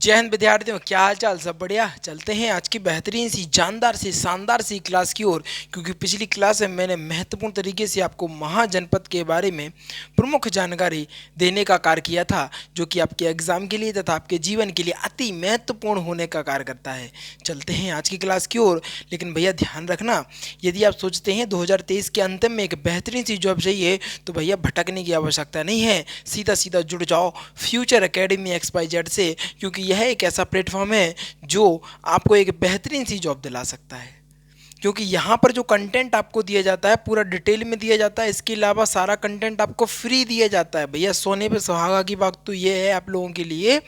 जय हिंद विद्यार्थियों, क्या हाल चाल? सब बढ़िया। चलते हैं आज की बेहतरीन सी जानदार सी शानदार सी क्लास की ओर। क्योंकि पिछली क्लास में मैंने महत्वपूर्ण तरीके से आपको महाजनपद के बारे में प्रमुख जानकारी देने का कार्य किया था, जो कि आपके एग्जाम के लिए तथा आपके जीवन के लिए अति महत्वपूर्ण होने का कार्य करता है। चलते हैं आज की क्लास की ओर। लेकिन भैया ध्यान रखना, यदि आप सोचते हैं 2023 के अंतिम में एक बेहतरीन सी जॉब चाहिए तो भैया भटकने की आवश्यकता नहीं है। सीधा सीधा जुड़ जाओ फ्यूचर एकेडमी XYZ से, क्योंकि यह एक ऐसा प्लेटफॉर्म है जो आपको एक बेहतरीन सी जॉब दिला सकता है। क्योंकि यहाँ पर जो कंटेंट आपको दिया जाता है पूरा डिटेल में दिया जाता है। इसके अलावा सारा कंटेंट आपको फ्री दिया जाता है। भैया सोने पे सुहागा की बात तो ये है आप लोगों के लिए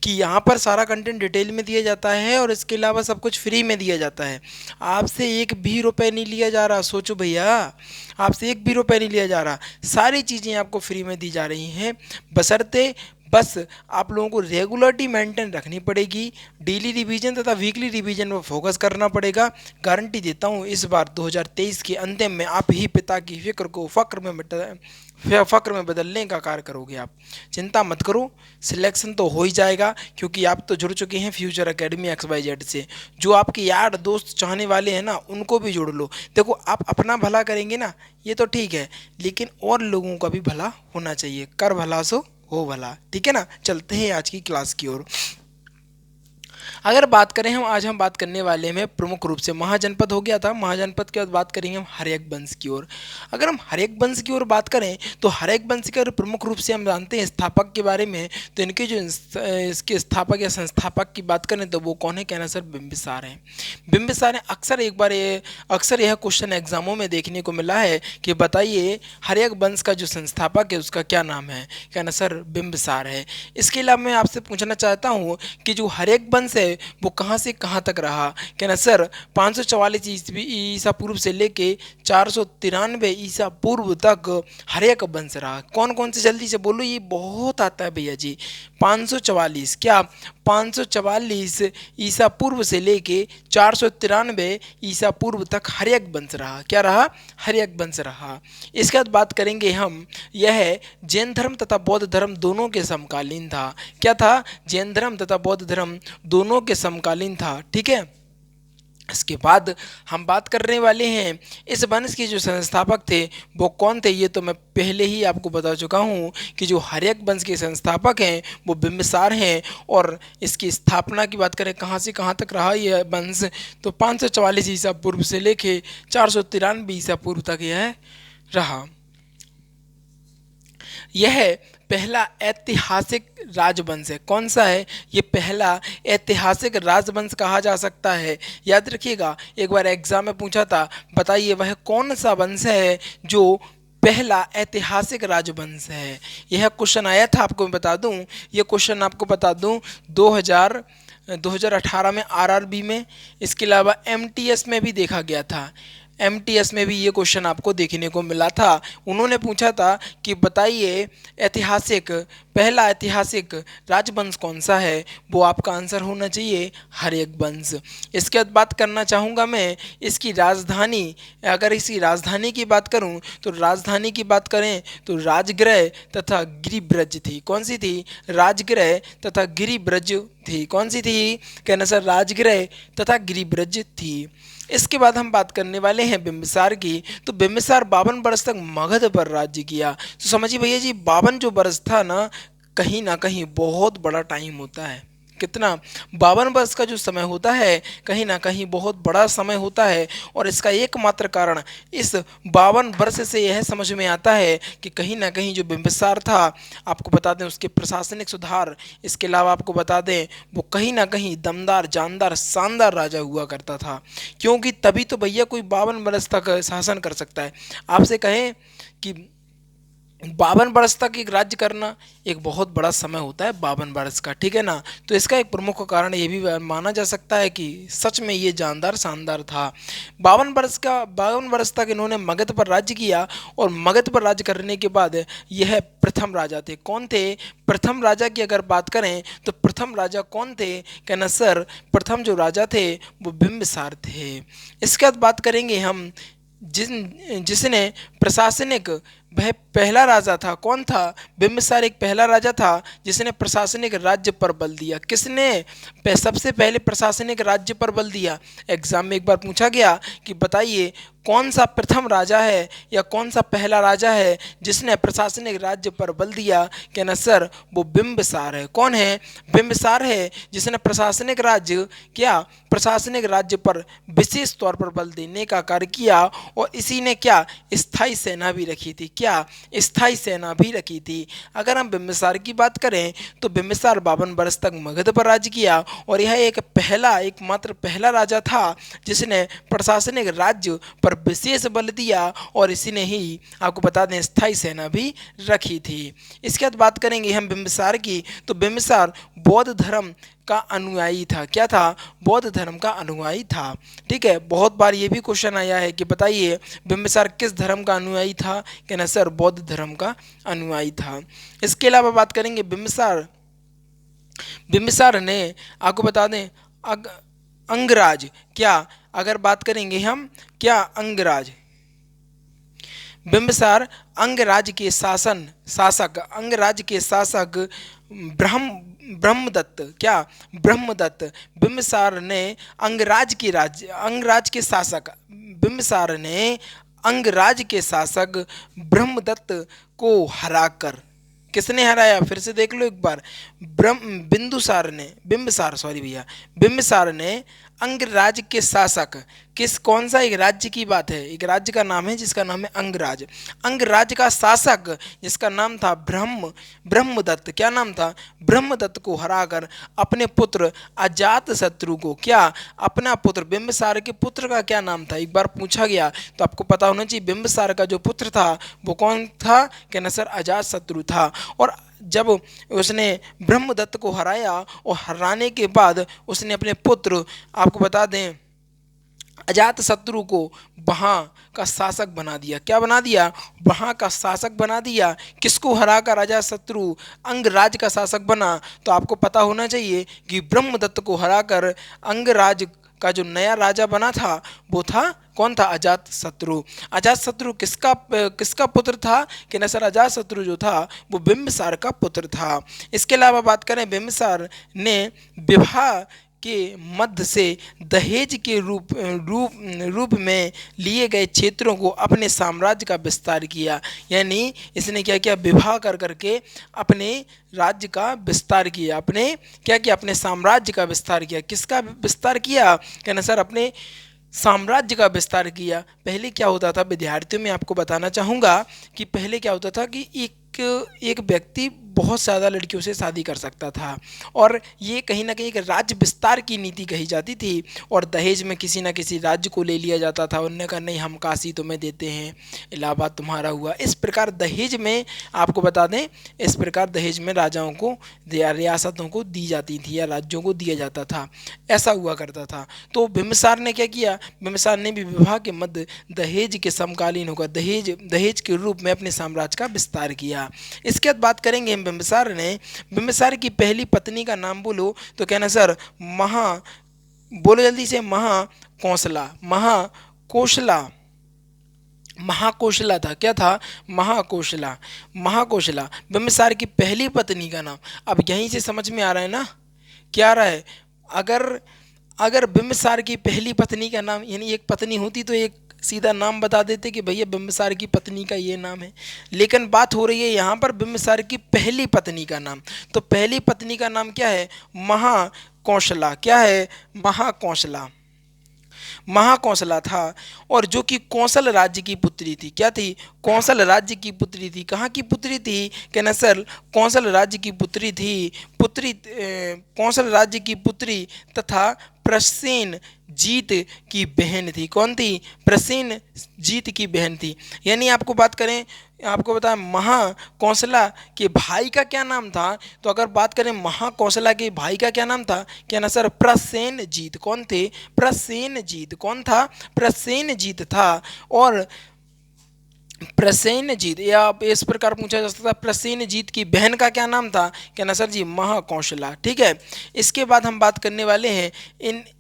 कि यहाँ पर सारा कंटेंट डिटेल में दिया जाता है और इसके अलावा सब कुछ फ्री में दिया जाता है। आपसे एक भी रुपए नहीं लिया जा रहा। सोचो भैया, आपसे एक भी रुपए नहीं लिया जा रहा। सारी चीज़ें आपको फ्री में दी जा रही हैं, बशर्ते बस आप लोगों को रेगुलरिटी मेंटेन रखनी पड़ेगी। डेली रिवीजन तथा वीकली रिवीजन पर फोकस करना पड़ेगा। गारंटी देता हूँ इस बार 2023 के अंतिम में आप ही पिता की फिक्र को फ़क्र में बदलने का कार्य करोगे। आप चिंता मत करो, सिलेक्शन तो हो ही जाएगा, क्योंकि आप तो जुड़ चुके हैं फ्यूचर एकेडमी XYZ से। जो आपके यार दोस्त चाहने वाले हैं ना, उनको भी जोड़ लो। देखो, आप अपना भला करेंगे ना, ये तो ठीक है, लेकिन और लोगों का भी भला होना चाहिए। कर भला सो हो भला, ठीक है ना। चलते हैं आज की क्लास की ओर। अगर बात करें आज हम बात करने वाले हैं प्रमुख रूप से महाजनपद हो गया था। महाजनपद के बाद बात करेंगे हम हर्यक वंश की ओर। अगर हम हर्यक वंश की ओर बात करें तो हर्यक वंश के प्रमुख रूप से हम जानते हैं स्थापक के बारे में। तो इनके जो इसके स्थापक या संस्थापक की बात करें तो वो कौन है? कहना सर बिंबिसार हैं। बिंबिसार हैं। अक्सर यह क्वेश्चन एग्जामों में देखने को मिला है कि बताइए हर्यक वंश का जो संस्थापक है उसका क्या नाम है? कहना सर बिंबिसार है। इसके अलावा मैं आपसे पूछना चाहता हूँ कि जो हर्यक वंश है वो कहाँ से कहाँ तक रहा? कहना सर 544 ईसा पूर्व से लेके 493 ईसा पूर्व तक हर्यक वंश रहा। कौन कौन से? जल्दी से बोलो, ये बहुत आता है भैया जी। 544 क्या? 544 ईसा पूर्व से लेके 493 ईसा पूर्व तक हर्यक वंश रहा। क्या रहा? हर्यक वंश रहा। इसके बाद बात करेंगे हम, यह जैन धर्म तथा बौद्ध धर्म दोनों के समकालीन था। क्या था? जैन धर्म तथा बौद्ध धर्म दोनों के समकालीन था, ठीक है। इसके बाद हम बात करने वाले हैं इस वंश के जो संस्थापक थे वो कौन थे। ये तो मैं पहले ही आपको बता चुका हूँ कि जो हर्यक वंश के संस्थापक हैं वो बिंबिसार हैं। और इसकी स्थापना की बात करें कहाँ से कहाँ तक रहा यह वंश, तो 544 ईसा पूर्व से लेके 493 ईसा पूर्व तक यह रहा। यह पहला ऐतिहासिक राजवंश है। कौन सा है? ये पहला ऐतिहासिक राजवंश कहा जा सकता है। याद रखिएगा, एक बार एग्जाम में पूछा था, बताइए वह कौन सा वंश है जो पहला ऐतिहासिक राजवंश है। यह क्वेश्चन आया था, आपको मैं बता दूं, ये क्वेश्चन आपको बता दूं 2018 में RRB में, इसके अलावा MTS में भी देखा गया था। MTS में भी ये क्वेश्चन आपको देखने को मिला था। उन्होंने पूछा था कि बताइए पहला ऐतिहासिक राजवंश कौन सा है? वो आपका आंसर होना चाहिए हर्यक वंश। इसके बाद बात करना चाहूँगा मैं इसकी राजधानी। अगर इसकी राजधानी की बात करूँ तो राजधानी की बात करें तो राजगृह तथा गिरिब्रज थी। कौन सी थी? राजगृह तथा गिरिब्रज थी। कौन सी थी? कहना सर राजगृह तथा गिरिब्रज थी। इसके बाद हम बात करने वाले हैं बिंबिसार की। तो बिंबिसार 52 वर्ष तक मगध पर राज्य किया। तो समझिए भैया जी, 52 जो वर्ष था ना कहीं बहुत बड़ा टाइम होता है। कितना? 52 वर्ष का जो समय होता है कहीं ना कहीं बहुत बड़ा समय होता है। और इसका एकमात्र कारण इस 52 वर्ष से यह समझ में आता है कि कहीं ना कहीं जो बिंबिसार था, आपको बता दें उसके प्रशासनिक सुधार, इसके अलावा आपको बता दें वो कहीं ना कहीं दमदार जानदार शानदार राजा हुआ करता था। क्योंकि तभी तो भैया कोई 52 वर्ष तक शासन कर सकता है। आपसे कहें कि 52 वर्ष तक एक राज्य करना एक बहुत बड़ा समय होता है 52 वर्ष का, ठीक है ना। तो इसका एक प्रमुख कारण ये भी माना जा सकता है कि सच में ये जानदार शानदार था। 52 वर्ष तक इन्होंने मगध पर राज्य किया। और मगध पर राज्य करने के बाद यह प्रथम राजा थे। कौन थे? प्रथम राजा की अगर बात करें तो प्रथम राजा कौन थे? कहना सर प्रथम जो राजा थे वो बिंबिसार थे। इसके बाद बात करेंगे हम जिसने प्रशासनिक वह पहला राजा था। कौन था? बिंबिसार एक पहला राजा था जिसने प्रशासनिक राज्य पर बल दिया। किसने सबसे पहले प्रशासनिक राज्य पर बल दिया? एग्जाम में एक बार पूछा गया कि बताइए कौन सा प्रथम राजा है या कौन सा पहला राजा है जिसने प्रशासनिक राज्य पर बल दिया? कहना सर वो बिंबिसार है। कौन है? बिंबिसार है जिसने प्रशासनिक राज्य प्रशासनिक राज्य पर विशेष तौर पर बल देने का कार्य किया। और इसी ने स्थायी सेना भी रखी थी। स्थायी सेना भी रखी थी। अगर हम बिंबिसार की बात करें तो बिंबिसार 52 वर्ष तक मगध पर राज्य किया और यह एकमात्र पहला राजा था जिसने प्रशासनिक राज्य पर विशेष बल दिया और इसी ने ही आपको बता दें स्थायी सेना भी रखी थी। इसके बाद बात करेंगे हम बिंबिसार की, तो बिंबिसार बौद्ध धर्म का अनुयायी था। क्या था? बौद्ध धर्म का अनुयायी था। ठीक है, बहुत बार ये भी क्वेश्चन आया है कि बताइए बिंबिसार किस धर्म का अनुयायी था? कहना सर बौद्ध धर्म का अनुयायी था। इसके अलावा बात करेंगे बिंबिसार ने आपको बता दें अंगराज, अगर बात करेंगे हम अंगराज, बिंबिसार अंगराज के शासक ब्रह्मदत्त बिंबिसार ने अंगराज के शासक ब्रह्मदत्त को हराकर, किसने हराया? फिर से देख लो एक बार। बिंबिसार ने अंगराज के शासक, कौन सा एक राज्य की बात है? एक राज्य का नाम है जिसका नाम है अंगराज का शासक जिसका नाम था ब्रह्मदत्त। क्या नाम था? ब्रह्मदत्त को हराकर अपने पुत्र अजातशत्रु को, अपना पुत्र, बिंबिसार के पुत्र का क्या नाम था? एक बार पूछा गया तो आपको पता होना चाहिए। बिंबिसार का जो पुत्र था वो कौन था? कहना सर अजातशत्रु था। और जब उसने ब्रह्मदत्त को हराया और हराने के बाद उसने अपने पुत्र आपको बता दें अजातशत्रु को वहाँ का शासक बना दिया। क्या बना दिया? वहाँ का शासक बना दिया। किसको हराकर अजातशत्रु अंगराज का शासक बना? तो आपको पता होना चाहिए कि ब्रह्मदत्त को हराकर अंगराज का जो नया राजा बना था वो था कौन था? अजातशत्रु किसका पुत्र था? कि न सर अजातशत्रु जो था वो बिंबिसार का पुत्र था। इसके अलावा बात करें बिंबिसार ने विवाह के मध्य से दहेज के रूप में लिए गए क्षेत्रों को अपने साम्राज्य का विस्तार किया। यानी इसने क्या किया? विवाह कर करके अपने राज्य का विस्तार किया। अपने साम्राज्य का विस्तार किया। किसका विस्तार किया? कहना सर अपने साम्राज्य का विस्तार किया। पहले क्या होता था विद्यार्थियों में आपको बताना चाहूँगा कि पहले क्या होता था कि एक व्यक्ति बहुत ज़्यादा लड़कियों से शादी कर सकता था और ये कहीं ना कहीं एक राज्य विस्तार की नीति कही जाती थी और दहेज में किसी न किसी राज्य को ले लिया जाता था। उन्होंने कहा नहीं हम काशी तुम्हें देते हैं, इलाहाबाद तुम्हारा हुआ। इस प्रकार दहेज में आपको बता दें दहेज में राजाओं को या रियासतों को दी जाती थी या राज्यों को दिया जाता था, ऐसा हुआ करता था। तो बिंबिसार ने क्या किया? बिंबिसार ने भी विवाह के मध्य दहेज के समकालीन होकर दहेज के रूप में अपने साम्राज्य का विस्तार किया। इसके बाद बात करेंगे बिंबिसार की पहली पत्नी का नाम बोलो तो कहना सर बोलो जल्दी से महाकोशला था। क्या था? महाकोशला बिंबिसार की पहली पत्नी का नाम। अब यहीं से समझ में आ रहा है ना क्या आ रहा है? अगर बिंबिसार की पहली पत्नी का नाम यानी एक पत्नी होती तो एक सीधा नाम बता देते कि भैया बिंबिसार की पत्नी का ये नाम है, लेकिन बात हो रही है यहाँ पर बिंबिसार की पहली पत्नी का नाम। तो पहली पत्नी का नाम क्या है? महाकोशला। क्या है? महाकोशला था और जो कि कौशल राज्य की पुत्री थी। क्या थी? कौशल राज्य की पुत्री थी। कहाँ की पुत्री थी? कहना सर कौशल राज्य की पुत्री थी। कौशल राज्य की पुत्री तथा प्रसेनजीत की बहन थी। कौन थी? प्रसेनजीत की बहन थी। यानी आपको बताएं महाकोशला के भाई का क्या नाम था? तो अगर बात करें महाकोशला के भाई का क्या नाम था? क्या ना सर प्रसेनजीत। कौन थे? प्रसेनजीत। कौन था? प्रसेनजीत था। और प्रसेनजीत या आप इस प्रकार पूछा जा सकता है प्रसेनजीत की बहन का क्या नाम था? क्या ना सर जी? महाकोशला। ठीक है, इसके बाद हम बात करने वाले हैं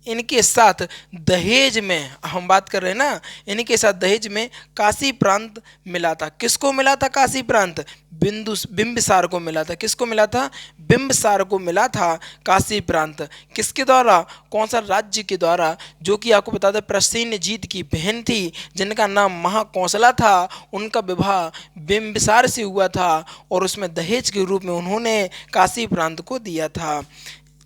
इनके साथ दहेज में, हम बात कर रहे हैं ना, इनके साथ दहेज में काशी प्रांत मिला था। किसको मिला था काशी प्रांत? बिंबिसार को मिला था। किसको मिला था? बिंबिसार को मिला था काशी प्रांत। किसके द्वारा? कौन सा राज्य के द्वारा? जो कि आपको बता दें प्रसेनजीत की बहन थी जिनका नाम महाकौशला था, उनका विवाह बिंबिसार से हुआ था और उसमें दहेज के रूप में उन्होंने काशी प्रांत को दिया था,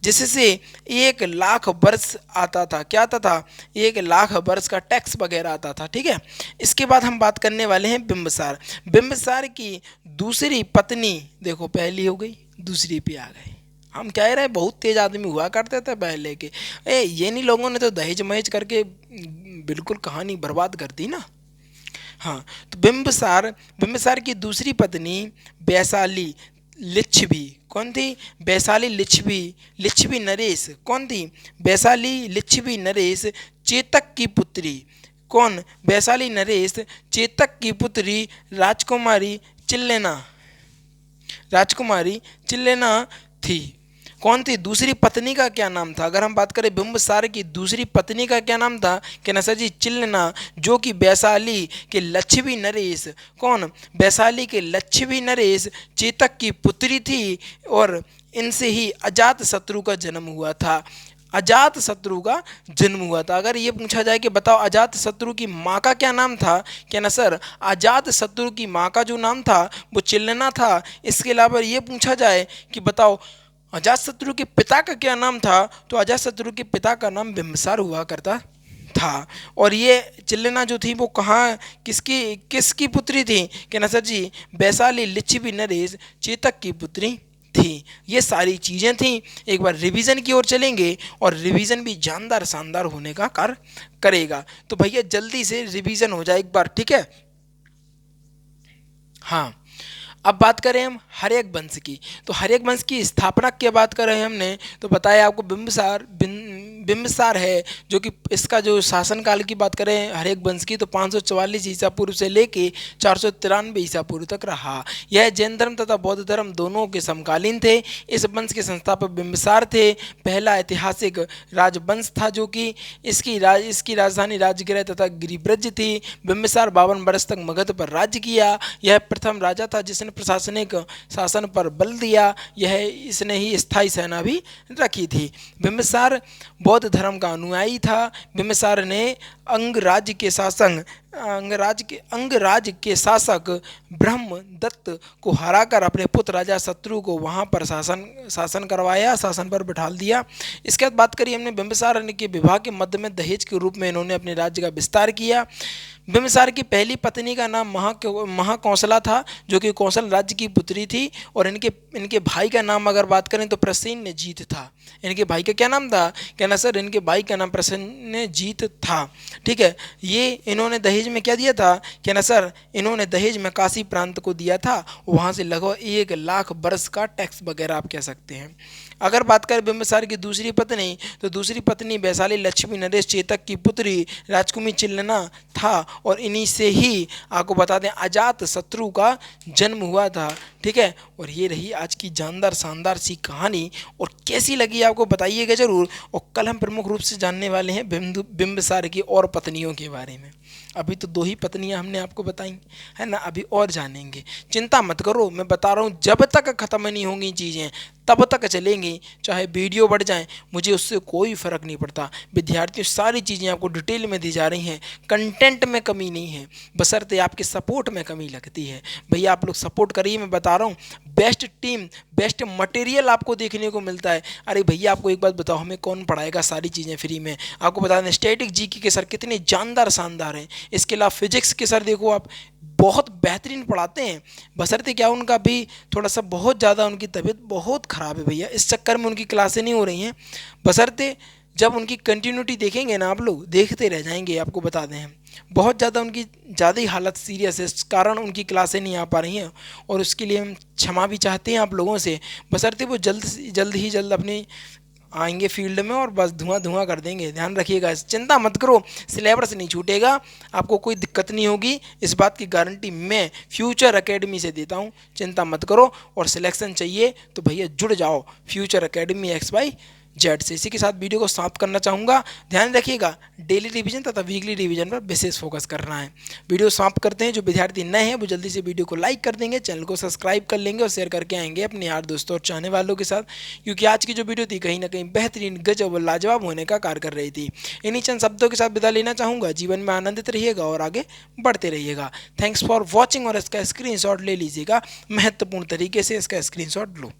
जिससे 1 लाख वर्ष आता था। क्या आता था? 1 लाख वर्ष का टैक्स वगैरह आता था। ठीक है, इसके बाद हम बात करने वाले हैं बिंबिसार। बिंबिसार की दूसरी पत्नी, देखो पहली हो गई, दूसरी पे आ गए। हम कह रहे हैं बहुत तेज आदमी हुआ करते थे पहले के। ये नहीं, लोगों ने तो दहेज महेज करके बिल्कुल कहानी बर्बाद कर दी ना। हाँ, तो बिंबिसार, बिंबिसार की दूसरी पत्नी वैशाली लिच्छवी कौन थी? वैशाली लिच्छवी, लिच्छवी नरेश कौन थी? वैशाली लिच्छवी नरेश चेतक की पुत्री। कौन? वैशाली नरेश चेतक की पुत्री राजकुमारी चिल्लेना, राजकुमारी चिल्लेना थी। कौन थी? दूसरी पत्नी का क्या नाम था? अगर हम बात करें बिंबिसार की दूसरी पत्नी का क्या नाम था? कहना सर जी चिल्लेना, जो कि वैशाली के लच्छवी नरेश, कौन? वैशाली के लच्छवी नरेश चेतक की पुत्री थी और इनसे ही अजात शत्रु का जन्म हुआ था। अजात शत्रु का जन्म हुआ था। अगर ये पूछा जाए कि बताओ अजात शत्रु की माँ का क्या नाम था, क्या ना सर अजात शत्रु की माँ का जो नाम था वो चिल्लना था। इसके अलावा ये पूछा जाए कि बताओ अजातशत्रु के पिता का क्या नाम था, तो अजातशत्रु के पिता का नाम बिंबिसार हुआ करता था। और ये चिल्लना जो थी वो कहाँ, किसकी किसकी पुत्री थी? क्या ना सर जी वैशाली लिच्छवी नरेश चेतक की पुत्री थी। ये सारी चीज़ें थी। एक बार रिवीजन की ओर चलेंगे और रिवीजन भी जानदार शानदार होने का कार्य करेगा। तो भैया जल्दी से रिवीजन हो जाए एक बार, ठीक है। हाँ, अब बात करें हम हर्यक वंश की, तो हर्यक वंश की स्थापना की बात करें हमने, तो बताया आपको बिंबिसार है, जो कि इसका जो शासनकाल की बात करें हर्यक वंश की, तो 544 ईसा पूर्व से लेके 493 ईसा पूर्व तक रहा। यह जैन धर्म तथा बौद्ध धर्म दोनों के समकालीन थे। इस वंश के संस्थापक बिंबिसार थे। पहला ऐतिहासिक राजवंश था जो कि इसकी राजधानी राजगृह तथा गिरिब्रज थी। बिंबिसार 52 वर्ष तक मगध पर राज्य किया। यह प्रथम राजा था जिसने प्रशासनिक शासन पर बल दिया। इसने ही स्थायी सेना भी रखी थी। बिंबिसार बौद्ध धर्म का अनुयायी था। बिंबिसार ने अंगराज के शासक ब्रह्मदत्त को हराकर अपने पुत्र राजा शत्रु को वहां पर शासन करवाया, शासन पर बिठा दिया। इसके बाद बात करिए हमने बिंबिसार के विवाह के मध्य में दहेज के रूप में इन्होंने अपने राज्य का विस्तार किया। बिंबिसार की पहली पत्नी का नाम महाकौशला था, जो कि कौशल राज्य की पुत्री थी। और इनके भाई का नाम अगर बात करें तो प्रसेनजीत था। इनके भाई का क्या नाम था? कहना सर इनके भाई का नाम प्रसेनजीत था। ठीक है, ये इन्होंने दहेज में क्या दिया था? कहना सर इन्होंने दहेज में काशी प्रांत को दिया था। वहाँ से लगभग 1 लाख वर्ष का टैक्स वगैरह आप कह सकते हैं। अगर बात करें बिंबिसार की दूसरी पत्नी, तो दूसरी पत्नी वैशाली लक्ष्मी नरेश चेतक की पुत्री राजकुमारी चिल्लना था और इन्हीं से ही आपको बता दें अजात शत्रु का जन्म हुआ था। ठीक है, और ये रही आज की जानदार शानदार सी कहानी। और कैसी लगी आपको बताइएगा जरूर। और कल हम प्रमुख रूप से जानने वाले हैं बिंबिसार की और पत्नियों के बारे में। अभी तो 2 ही पत्नियां हमने आपको बताई है ना, अभी और जानेंगे। चिंता मत करो, मैं बता रहा हूँ जब तक खत्म नहीं होंगी चीज़ें तब तक चलेंगी। चाहे वीडियो बढ़ जाए मुझे उससे कोई फ़र्क नहीं पड़ता। विद्यार्थियों सारी चीज़ें आपको डिटेल में दी जा रही हैं, कंटेंट में कमी नहीं है, बशर्ते आपके सपोर्ट में कमी लगती है। भैया आप लोग सपोर्ट करिए, मैं बता रहा हूँ बेस्ट टीम बेस्ट मटेरियल आपको देखने को मिलता है। अरे भैया आपको एक बात बताओ, हमें कौन पढ़ाएगा सारी चीज़ें फ्री में? आपको बता दें स्टैटिक जीके के सर कितने जानदार शानदार हैं। इसके अलावा फिजिक्स के सर देखो आप बहुत बेहतरीन पढ़ाते हैं। बशर्ते क्या उनका भी थोड़ा सा बहुत ज़्यादा उनकी तबीयत बहुत ख़राब है भैया, इस चक्कर में उनकी क्लासें नहीं हो रही हैं। बशर्ते जब उनकी कंटिन्यूटी देखेंगे ना, आप लोग देखते रह जाएंगे। आपको बता दें हम बहुत ज़्यादा उनकी ज़्यादा ही हालत सीरियस है, इस कारण उनकी क्लासें नहीं आ पा रही हैं और उसके लिए हम क्षमा भी चाहते हैं आप लोगों से। बशर्ते वो जल्द अपनी आएंगे फील्ड में और बस धुआं कर देंगे। ध्यान रखिएगा, चिंता मत करो, सिलेबस नहीं छूटेगा, आपको कोई दिक्कत नहीं होगी, इस बात की गारंटी मैं फ्यूचर एकेडमी से देता हूँ। चिंता मत करो। और सिलेक्शन चाहिए तो भैया जुड़ जाओ फ्यूचर एकेडमी XY जेड से। इसी के साथ वीडियो को समाप्त करना चाहूँगा। ध्यान रखिएगा, डेली रिवीजन तथा वीकली रिवीजन पर विशेष फोकस करना है। वीडियो समाप्त करते हैं। जो विद्यार्थी नए हैं वो जल्दी से वीडियो को लाइक कर देंगे, चैनल को सब्सक्राइब कर लेंगे और शेयर करके आएंगे अपने यार दोस्तों और चाहने वालों के साथ, क्योंकि आज की जो वीडियो थी कहीं ना कहीं बेहतरीन, गजब और लाजवाब होने का कार्य कर रही थी। इन्हीं चंद शब्दों के साथ विदा लेना चाहूँगा। जीवन में आनंदित रहिएगा और आगे बढ़ते रहिएगा। Thanks for watching. और इसका स्क्रीनशॉट ले लीजिएगा, महत्वपूर्ण तरीके से इसका स्क्रीनशॉट लो।